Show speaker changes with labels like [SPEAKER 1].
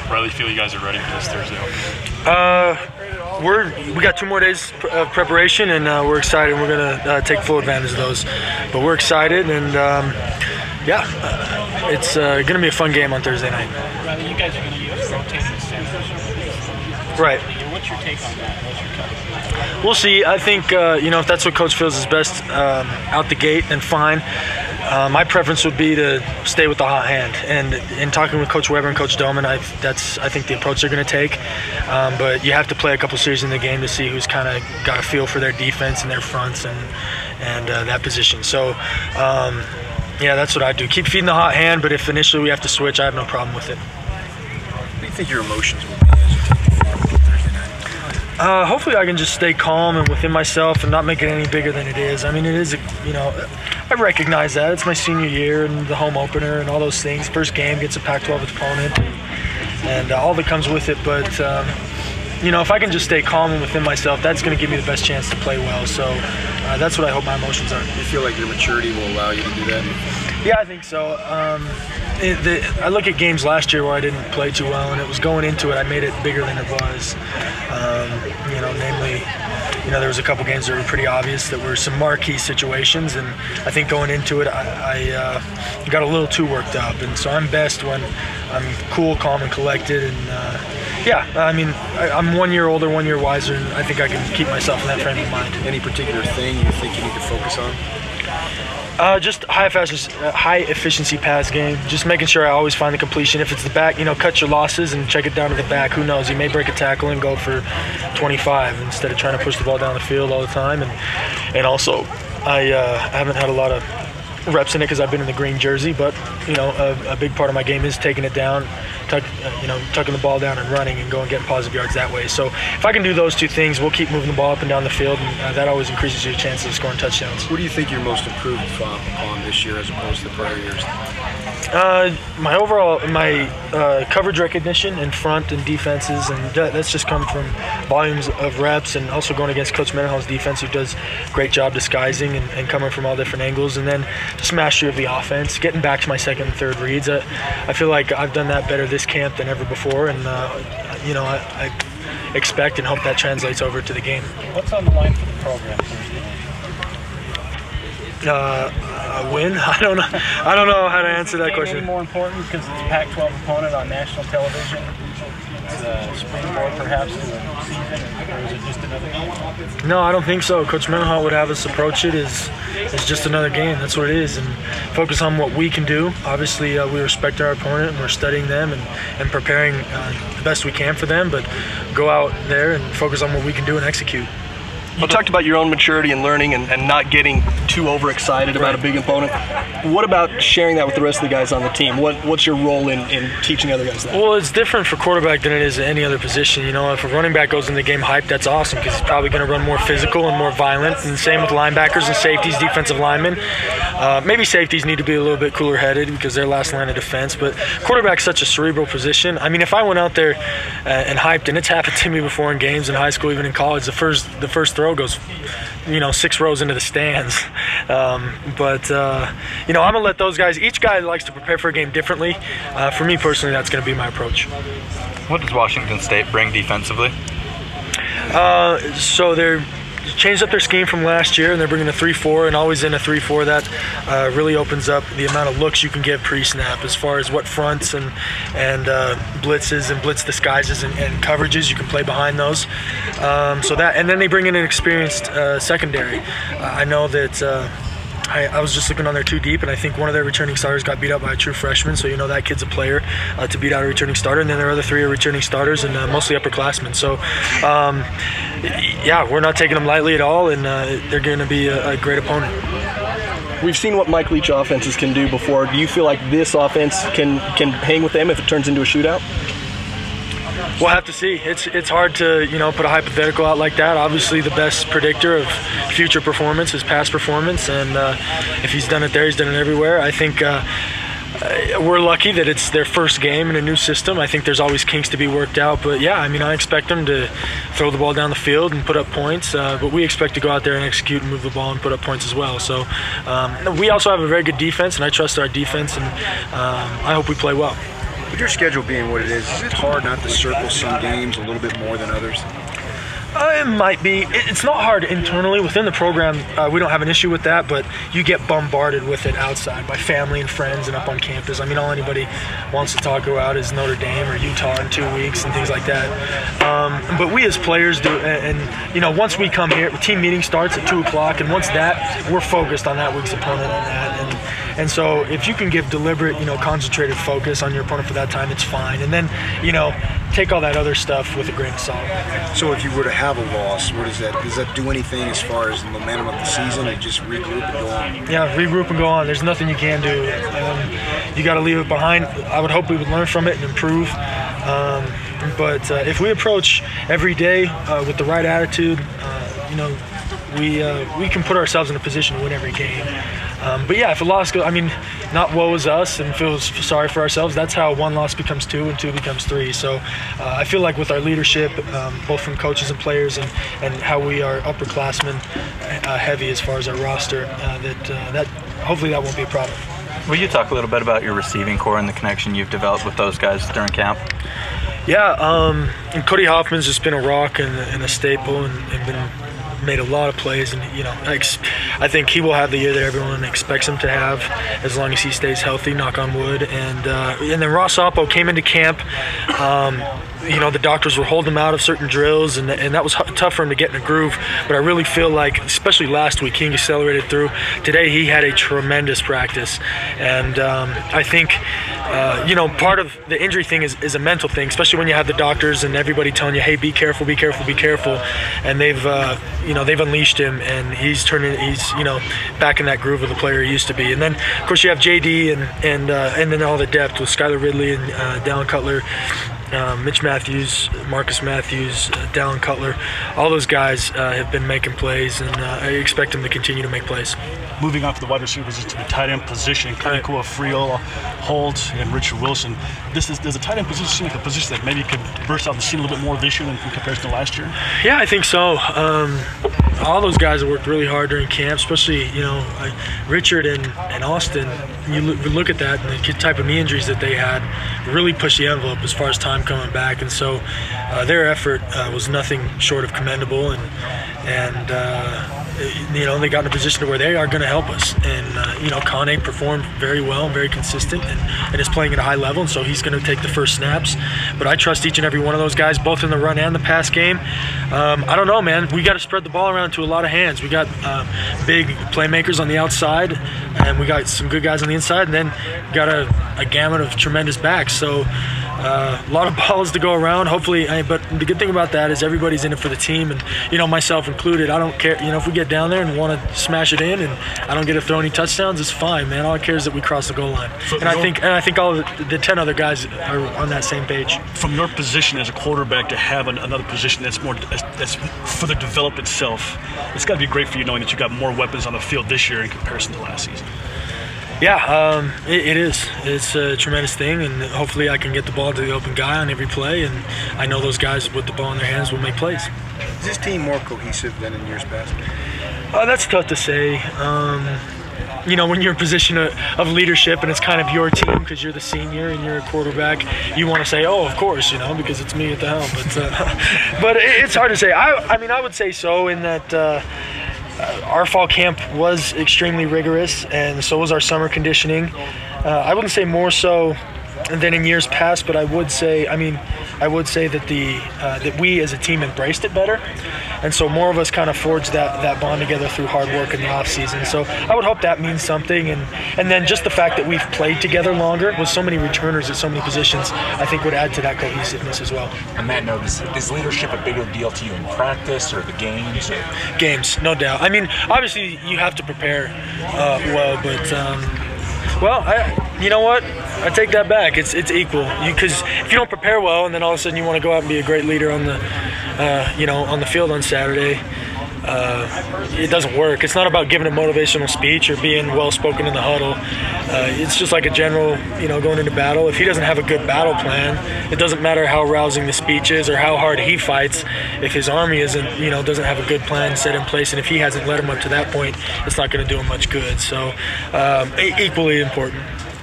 [SPEAKER 1] Riley, feel you guys are ready for this Thursday?
[SPEAKER 2] We got 2 more days of preparation, and we're excited. We're gonna take full advantage of those. But we're excited, and it's gonna be a fun game on Thursday night.
[SPEAKER 3] Riley, you guys are gonna use rotating centers.
[SPEAKER 2] Right.
[SPEAKER 3] What's your take on that? What's your coverage?
[SPEAKER 2] We'll see. I think if that's what Coach feels is best out the gate, then fine. My preference would be to stay with the hot hand, and in talking with Coach Weber and Coach Doman, that's I think the approach they're going to take. But you have to play a couple series in the game to see who's kind of got a feel for their defense and their fronts and that position. So yeah, that's what I do. Keep feeding the hot hand, but if initially we have to switch, I have no problem with it.
[SPEAKER 4] What do you think your emotions will be as you take the field on Thursday night?
[SPEAKER 2] Hopefully I can just stay calm and within myself and not make it any bigger than it is. I mean, it is, I recognize that. It's my senior year and the home opener and all those things. First game against a Pac-12 opponent and all that comes with it. But, if I can just stay calm and within myself, that's going to give me the best chance to play well. So that's what I hope my emotions are.
[SPEAKER 4] You feel like your maturity will allow you to do that?
[SPEAKER 2] Yeah, I think so. I look at games last year where I didn't play too well, and it was going into it, I made it bigger than it was. Namely, there was a couple games that were pretty obvious that were some marquee situations, and I think going into it, I got a little too worked up, and so I'm best when I'm cool, calm, and collected, and I'm 1 year older, 1 year wiser, and I think I can keep myself in that frame of mind.
[SPEAKER 4] Any particular thing you think you need to focus on?
[SPEAKER 2] Just high efficiency pass game. Just making sure I always find the completion. If it's the back, cut your losses and check it down to the back. Who knows? You may break a tackle and go for 25 instead of trying to push the ball down the field all the time. And also, I haven't had a lot of reps in it because I've been in the green jersey, but a big part of my game is taking it down, tucking the ball down and running and going getting positive yards that way. So if I can do those 2 things, we'll keep moving the ball up and down the field, and that always increases your chances of scoring touchdowns.
[SPEAKER 4] What do you think you're most improved upon this year as opposed to the prior years?
[SPEAKER 2] My coverage recognition in front and defenses, and that's just come from volumes of reps, and also going against Coach Mendenhall's defense, who does a great job disguising and coming from all different angles, and then just mastery of the offense, getting back to my second and third reads. I feel like I've done that better this camp than ever before, and I expect and hope that translates over to the game.
[SPEAKER 3] What's on the line for the program Thursday?
[SPEAKER 2] A win? I don't know how to answer that question.
[SPEAKER 3] Any more important because it's a Pac-12 opponent on national television? It's a springboard perhaps to the season, or is it just another game?
[SPEAKER 2] No, I don't think so. Coach Mendenhall would have us approach it as just another game. That's what it is, and focus on what we can do. Obviously, we respect our opponent, and we're studying them and preparing the best we can for them, but go out there and focus on what we can do and execute.
[SPEAKER 5] You talked about your own maturity and learning and not getting too overexcited about a big opponent. What about sharing that with the rest of the guys on the team? What's your role in teaching other guys that?
[SPEAKER 2] Well, it's different for quarterback than it is at any other position. If a running back goes in the game hyped, that's awesome because he's probably going to run more physical and more violent. And same with linebackers and safeties, defensive linemen. Maybe safeties need to be a little bit cooler-headed because they're last line of defense. But quarterback's such a cerebral position. I mean, if I went out there and hyped, and it's happened to me before in games in high school, even in college, the first throw goes 6 rows into the stands, I'm gonna let those guys, each guy likes to prepare for a game differently. For me personally, that's gonna be my approach.
[SPEAKER 1] What does Washington State bring defensively?
[SPEAKER 2] So they're changed up their scheme from last year, and they're bringing a 3-4, and always in a 3-4 that really opens up the amount of looks you can get pre-snap as far as what fronts and blitzes and blitz disguises and coverages you can play behind those. And then they bring in an experienced secondary. I know that I was just looking on their 2 deep, and I think one of their returning starters got beat up by a true freshman, so that kid's a player to beat out a returning starter, and then their other 3 are returning starters and mostly upperclassmen. So, we're not taking them lightly at all, and they're going to be a great opponent.
[SPEAKER 5] We've seen what Mike Leach offenses can do before. Do you feel like this offense can hang with them if it turns into a shootout?
[SPEAKER 2] We'll have to see. It's hard to put a hypothetical out like that. Obviously, the best predictor of future performance is past performance, and if he's done it there, he's done it everywhere. I think we're lucky that it's their first game in a new system. I think there's always kinks to be worked out, but I expect them to throw the ball down the field and put up points. But we expect to go out there and execute and move the ball and put up points as well. So we also have a very good defense, and I trust our defense, and I hope we play well.
[SPEAKER 4] With your schedule being what it is it hard not to circle some games a little bit more than others?
[SPEAKER 2] It might be. It's not hard internally. Within the program, we don't have an issue with that, but you get bombarded with it outside by family and friends and up on campus. I mean, all anybody wants to talk about is Notre Dame or Utah in 2 weeks and things like that. But we as players do, and you know, once we come here, team meeting starts at 2 o'clock, and once that, we're focused on that week's opponent on that. And so if you can give deliberate, you know, concentrated focus on your opponent for that time, it's fine. And then, you know, take all that other stuff with a grain of salt.
[SPEAKER 4] So if you were to have a loss, does that do anything as far as the momentum of the season, or just regroup and go on?
[SPEAKER 2] Yeah, regroup and go on. There's nothing you can do. You got to leave it behind. I would hope we would learn from it and improve. But if we approach every day with the right attitude, you know, we can put ourselves in a position to win every game. But yeah, if a loss goes, I mean, not woe is us and feel sorry for ourselves. That's how one loss becomes two and two becomes three. So I feel like with our leadership, both from coaches and players, and how we are upperclassmen heavy as far as our roster, that hopefully that won't be a problem.
[SPEAKER 1] Will you talk a little bit about your receiving core and the connection you've developed with those guys during camp?
[SPEAKER 2] Yeah, and Cody Hoffman's just been a rock and a staple and made a lot of plays, and you know, I think he will have the year that everyone expects him to have, as long as he stays healthy, knock on wood. And then Ross Oppo came into camp. You know, the doctors were holding him out of certain drills, and that was tough for him to get in a groove. But I really feel like, especially last week, he accelerated through. Today, he had a tremendous practice, and I think, you know, part of the injury thing is a mental thing, especially when you have the doctors and everybody telling you, "Hey, be careful, be careful, be careful," and they've, you know, they've unleashed him, and he's you know, back in that groove of the player he used to be. And then, of course, you have JD and then all the depth with Skylar Ridley and Dallin Cutler. Mitch Matthews, Marcus Matthews, Dallin Cutler, all those guys have been making plays, and I expect them to continue to make plays.
[SPEAKER 6] Moving off the wide receivers to the tight end position, Kanekua, Friel, Holt, and Richard Wilson. Does the tight end position seem like a position that maybe could burst out the scene a little bit more this year than in comparison to last year?
[SPEAKER 2] Yeah, I think so. All those guys have worked really hard during camp, especially, you know, Richard and Austin. You look at that and the type of knee injuries that they had really pushed the envelope as far as time coming back, and so their effort was nothing short of commendable, and you know, they got in a position to where they are going to help us. And you know, Kane performed very well and very consistent, and is playing at a high level, and so he's going to take the first snaps. But I trust each and every one of those guys, both in the run and the pass game. I don't know, man. We got to spread the ball around to a lot of hands. We got big playmakers on the outside, and we got some good guys on the inside, and then got a gamut of tremendous backs. So a lot of balls to go around, hopefully. But the good thing about that is everybody's in it for the team, and you know, myself included. I don't care. You know, if we get down there and want to smash it in, and I don't get to throw any touchdowns, it's fine, man. All I care is that we cross the goal line. And I think all of the 10 other guys are on that same page.
[SPEAKER 6] From your position as a quarterback to have another position that's further developed itself, it's got to be great for you knowing that you got more weapons on the field this year in comparison to last season.
[SPEAKER 2] Yeah, it is. It's a tremendous thing, and hopefully I can get the ball to the open guy on every play, and I know those guys with the ball in their hands will make plays.
[SPEAKER 4] Is this team more cohesive than in years past?
[SPEAKER 2] That's tough to say. You know, when you're in a position of leadership and it's kind of your team because you're the senior and you're a quarterback, you want to say, oh, of course, you know, because it's me at the helm. But it's hard to say. I mean, I would say so in that our fall camp was extremely rigorous, and so was our summer conditioning. I wouldn't say more so than in years past, but I would say that that we as a team embraced it better, and so more of us kind of forged that bond together through hard work in the off season. So I would hope that means something, and then just the fact that we've played together longer with so many returners at so many positions, I think would add to that cohesiveness as well.
[SPEAKER 7] On that note, is leadership a bigger deal to you in practice or the games?
[SPEAKER 2] Games, no doubt. I mean, obviously you have to prepare well, but you know what? I take that back. It's equal. Because if you don't prepare well, and then all of a sudden you want to go out and be a great leader on the, on the field on Saturday, it doesn't work. It's not about giving a motivational speech or being well spoken in the huddle. It's just like a general, going into battle. If he doesn't have a good battle plan, it doesn't matter how rousing the speech is or how hard he fights. If his army doesn't have a good plan set in place, and if he hasn't led him up to that point, it's not going to do him much good. So, equally important.